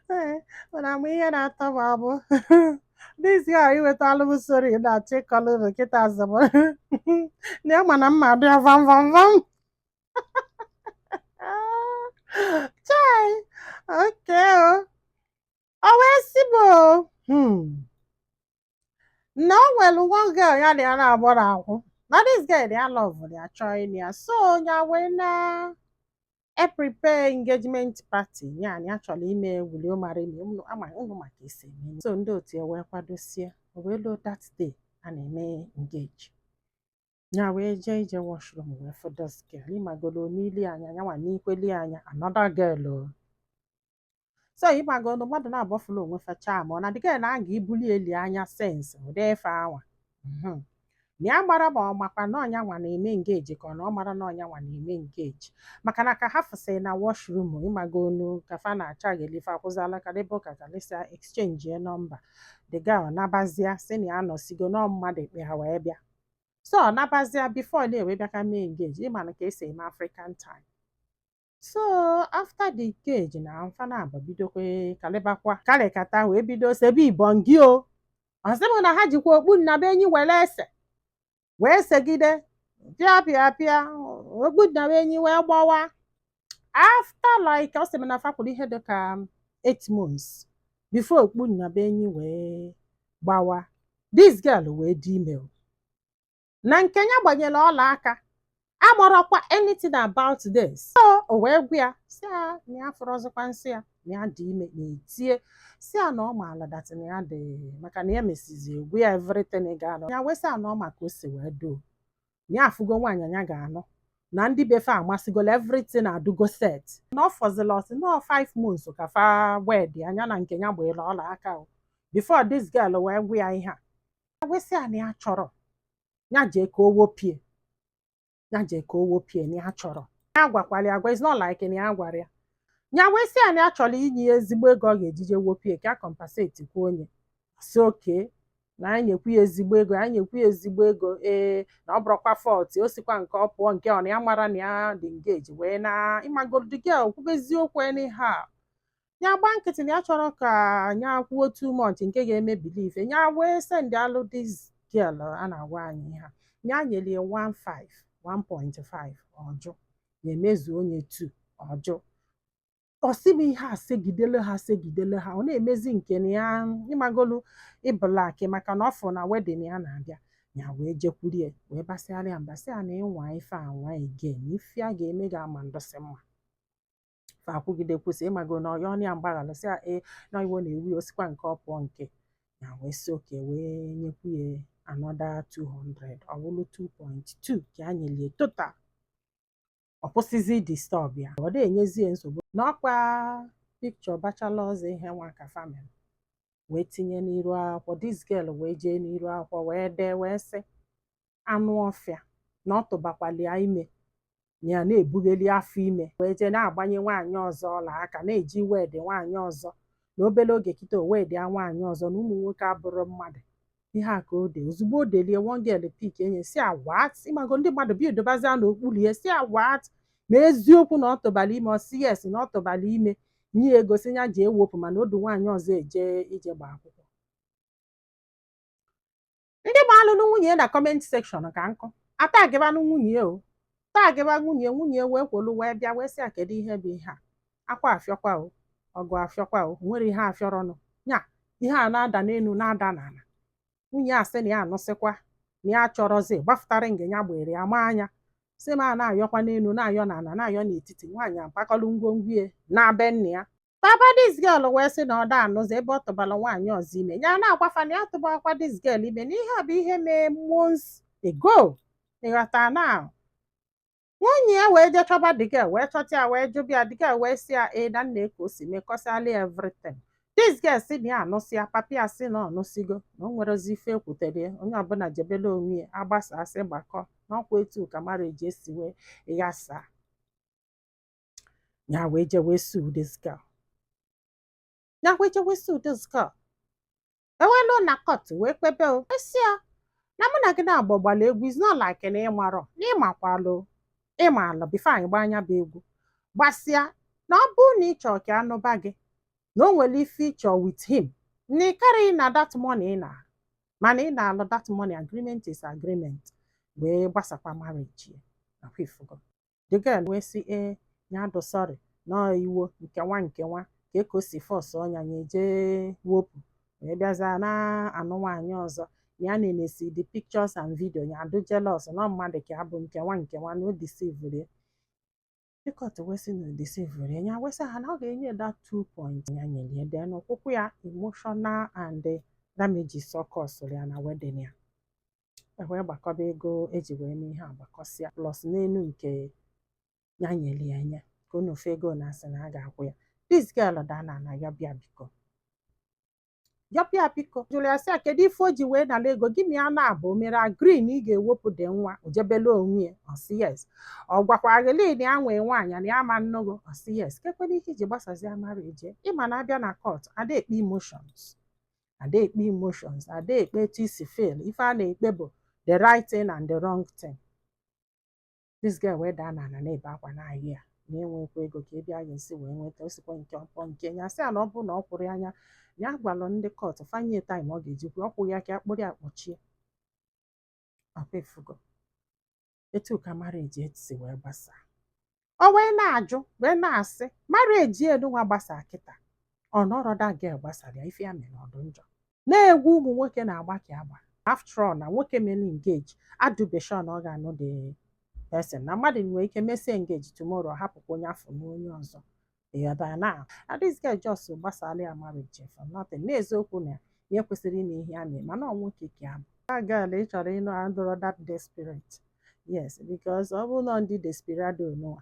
Mana mgbe ihe na-atọ m abụ n'isi a iwetalụ m sori na-achọ ịkọlụ nkịta azụ m na ya mana mma dị ya vam vam vam. Chai, oke o wee si m na o nwere one girl ya na ya na-agbara akwụ na this girl ya love ya chọọ ịnụ ya so ya wee na prepare engagement party ya na ya chọrọ ime wuli ụmara ime ụnụ maka isi eme so ndị otu ya wee kwadosie o wee lụọ that day a na-eme engage ya wee jee ije washroom wee fụ this girl ịmagolo n'ili anya ya nwa n'ikweli anya another girl o so ịmagolo mmadụ na-agbafula onwe fachaa ma ọ na the girl na-aga ibuli eli anya sense ụdị efe anwa na ya mara ma ọ makwa na ọnya nwa na-eme engage ka ọ na ọ mara na ọnya nwa na-eme engage maka na ka ha fụsịrị na washroom ịmagonu ka fa na-acha gelife akwụzala ka debe ụka kalịsa exchange ya nọmba the girl nabazia si na ya nọsigo na mmadụ ikpe ha wee bịa so ọ nabazia before na-ewe bịa ka mee engage ịma na ka esi eme African time so after the engage na mfa na-aba bidokwe kalịbakwa kalịkata wee bido sebe ibongi o ọsị m na ha jikwa okpu nnaba enyi were ese wee segide pịa okpu nnaba enyi wee gbawa after like ọ sị m na fakwuru ihe dị ka 8 months before okpu nnaba enyi wee gbawa this girl wee dị ime na nke ya gbanyere ọla aka amarọkwa anything about this so o wee gwa ya si ya na ya fọrọ ọzọkwa nsị ya na ya dị ime na-etie si ya na ọ maala dat na ya dị maka na ya mesizi egwu ya everything ga-anọ ya wee sị ya na ọ maka o si wee doo na ya afụgo nwaanyị anya ga-anọ na ndị befe amasịgola everything adụgo set na ọ fọzila ọsị na 5 months ka fa wed anya na nke ya gbere ọla aka before this girl wee gwa ya ihe a wee sị ya na ya chọrọ ya jee ka o wopie ya jee ka o wopie na ya chọrọ ya gwakwara ya gwa it's not like na ya gwara ya ya wee sị ya na ya chọrọ inye ya ezigbo ego ọ ga-ejije wopie ka ya compensate kwa onye si oke na anyị nyekwu ya ezigbo ego anyị nyekwu ya ezigbo ego ee na ọ bụrụkwa fọlt o sikwa nke ọ pụọ nke ọ na ya mara na ya dị engage wee na ịmagodi gị kwuba eziokwu anyhow ya gba nkịtị na ya chọrọ ka ya kwuo too much nke ga-eme belief ya wee send alụ this girl a na-agwa anyị ha ya nyere 1.5 ọjụ ya emezuo onye 2 ọjụ ọsịbụ ihe a segidele ha ọ na-emezi nke na ya ịmagolu ịblaki maka na ọ fụ na wedin ya na-abịa ya wee jekwurie wee basịara ya mbasị ya na ịnwa ife anwa again ife a ga-eme ga-ama ndọsị mma fa akwụgide kwụsị ịmagolu na ọya ọnụ ya mgbaghalụ sị ya na iwo na-ewu ya osikwa nke ọ pụọ nke ya wee si oke wee nyekwu ya another 200 ọ bụrụ 2.2 ka a nyelie total ọ kwụsịzi disturb ya ọ na-enyezi ya nsogbu na ọkwa picture bachelor's ihe nwa ka family wee tinye n'iru akwụkwọ this girl wee jee n'iru akwụkwọ wee dee wee sị anụ ọfịa na ọ tụbakwalia ime ya na-ebugheli afọ ime wee jee na-agbanye nwaanyị ọzọ ọla aka na-eji wed nwaanyị ọzọ na obere oge kịta wed ya nwaanyị ọzọ na ụmụ nwoke abụrụ mmadụ ihe a ka o de ozugbo o delie one girl pik enye si awat ịmago ndị mmadụ bi edobazia n'okpuru ihe si awat ma eziokwu na ọ tụbara ime ọ si yes na ọ tụbara ime nye egosi ya ji ewepụ mana odu nwaanyị ọzọ eje ije gba akwụkwọ ndị ma alụlụ nwunye na kọment sekshọn ka nkụ atagịbanụ nwunye o tagịba nwunye wee kwolu wee bịa wee sị ya kedu ihe bụ ihe a akwa afịọkwa o ọgụ afịọkwa o nwere ihe afịọrọnụ nya ihe a na-ada n'elu na-ada n'ala nwunye a sị na ya anụsịkwa na ya chọrọzi gbafụtara nge ya gbere ya ma anya sị ma na-ayọkwa n'elu na-ayọ n'ala na-ayọ n'etiti nwaanyị ampakọlụ ngwongwo ya na-be nna ya baba dis girl wee sị na ọ da anụzi ebe ọ tụbara nwaanyị ọzọ ime ya na-agwafa na ya tụbakwa dis girl ime na ihe a bụ ihe mee months ago ịghọta na nwunye ya wee jee chọba the girl wee chọta ya wee jụbịa the girl wee sị ya na nna ka o si mekọsịala everything dis girl si na ya anụsị ya papi ya sị na ọ nụsịgo na o nwerezi ife ekwutere onye ọbụla jebela onwe ya agbasa asị gbakọ n'ọkwa etu ka marriage esi wee ghasa ya wee jewe sue this girl ewelu na court wee kpebe o esi ya na mụ na gị na-agba gbala egwu is not like na ịmarọ na ịmakwalụ ịmalụ bifo anyị gba anya bụ egwu gbasịa na ọ bụrụ na ị chọọ ka anụba gị na o nwere ife ịchọ with him na ị karịghị na that money ị na mana ị na-alụ that money, agreement is agreement, wee gbasakwa marriage ya. Nakwa ifugo the girl wee sị ya dụ sorry na iwo nkewa ka o si force ọnya ya eje wopụ wee bịaza na-anụ nwaanyị ọzọ ya na-enesi the pictures and video ya adụ jealous na mmadụ ka abụ nkewa na o deceive ya. Dịkọt wee sị na o deceive ya wee sị ha na ọ ga-enye that 2 point ya nyere then ọkwụkwụ ya emotional and damages ọkọsụrụ ya na wedding ya. Wee gbakọba ego eji wee mee ihe agbakọsịa plus n'elu nke ya nyere ya nye ka unu ofe ego na asị na a ga-akwụ ya. This girl dana na yọbịa biko jụrụ ya sị ya kedu ife o ji wee nala ego gị na ya na-abụ mere agree na ị ga-ewepụ dị nwa ojebele onwe ya ọsị yes, ọ gwakwaragịlị na ya nwee nwaanyị na ya ma nnogo ọsị yes. Kekwena ihe iji gbasazie marriage ịma na abịa na court ada ekpe emotions ada ekpe etu isi feel ife a na-ekpe bụ the right thing and the wrong thing. This girl wee daa n'ala na-ebe akwa n'ahịa ya na-enwekwa ego ka ebe a ga-esi wee nweta osikwa nke ọkpọ nke ya sị ya na ọ bụ na ọ kwụrụ anya ya gwalụ ndị kọt fanye taịm ọ ga-ejikwa ọ kwụghị ya ka akpụrụ ya kpọchie. Ọkwa ifugo etu ka marriage esi wee gbasaa. O wee na-ajụ wee na-asị marriage enunwa gbasaa kịta ọ nọrọ that girl gbasara ya ife ya mere ọdụ njọ na-egwu ụmụ nwoke na-agba ka agba. After all na nwoke mere engage adụbesha na ọ ga-anụ the person na mmadụ nwere ike mesie engage tomorrow hapụkwa onye afọ na onye ọzọ. na this girl just gbasara ya marriage for nothing n'eziokwu na ya kwesịrị ime ihe ya mee mana ọ nwoke ka abụ that girl ị chọrọ ịnụ andụrụ that desperate. Yes, because ọ bụrụ na ndị desperado nụwa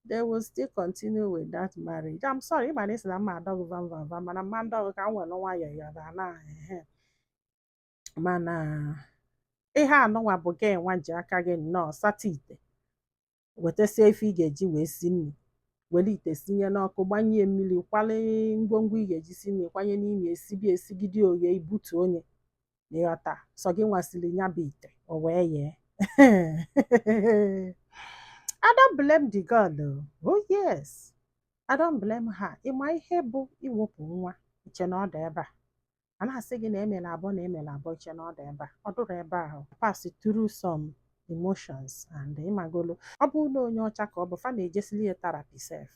they will still continue with that marriage. I'm sorry ịma na isi na mma adọgụ vam mana mma ndọgụ ka m nwere nwayọ ya na mana ihe anụnwa bụ gị nwa ji aka gị nnọọ sata ite wetasie ife ị ga-eji wee si nri were ite sinye n'ọkụ gbanye mmiri kwale ngwongwo ị ga-eji si nri kwanye n'ime esigide oghe ibutu onye ịghọta sọ gị nwasịrị ya bụ ite o wee yee. I don't blame the girl. Oh yes, I don't blame her. Ịma ihe bụ iwepụ nwa iche na ọ dị ebe a na-asị gị na emela abụọ iche na ọ dị ebe a ọ dụrụ ebe ahụ pass through some emotions and ịmagolo ọ bụrụ na onye ọcha ka ọ bụ fa na-ejesili ya therapy sef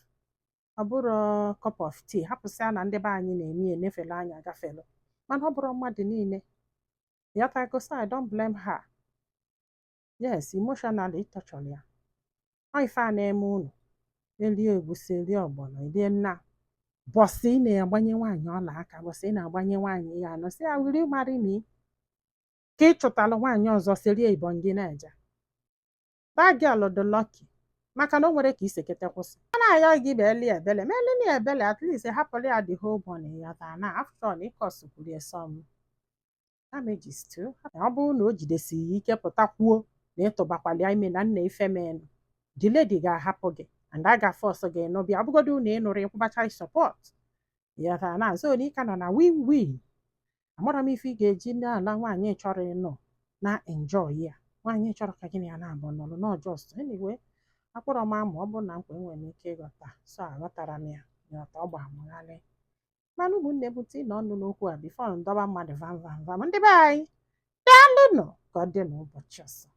ọ bụrụ cup of tea hapụsịa na ndị be anyị na-eme enefele anya gafelu mana ọ bụrụ mmadụ niile yatagosa. I don't blame her. Yes, emotionally ịtọchọrọ ya ọ ife a na-eme unu elie egwusi elie ọgbọnọ elie nna bọsị ị na-agbanye nwaanyị ọla aka bọsị ị na-agbanye nwaanyị ya anọ sị ya will you marry me ka ị chụtalụ nwaanyị ọzọ serie ibọn gị na-eje. That girl dị lucky maka na o nwere ka isekete kwụsị a na-ayọ gị belie ebele melini ebele at least hapụrụ ya the whole money ya taa na after all ịkọsụkwuru some damages too. Ọ bụrụ na o jidesighị ike pụta kwuo na ịtụbakwala ime na nna ife menụ the lady ga-ahapụ gị and a ga-force gị n'obi ọbụgodu na ịnụrụ ịkwụbacha support ya taa na so na ịka nọ na win-win. Amara m ife ị ga-eji n'ala nwaanyị chọrọ ịnọ na enjoy ya nwaanyị chọrọ ka gị na ya na-abụ nọrọ na just anyway akpọrọ m ama ọ bụrụ na nkwa enwere ike ịghọta so aghọtara m ya nghọta ọ gba amagharị mana ụmụnne m tii na ọnụ n'okwu a bifo ndọba mmadụ vam ndị be anyị daalụnụ ka ọ dị n'ụbọchị ọzọ.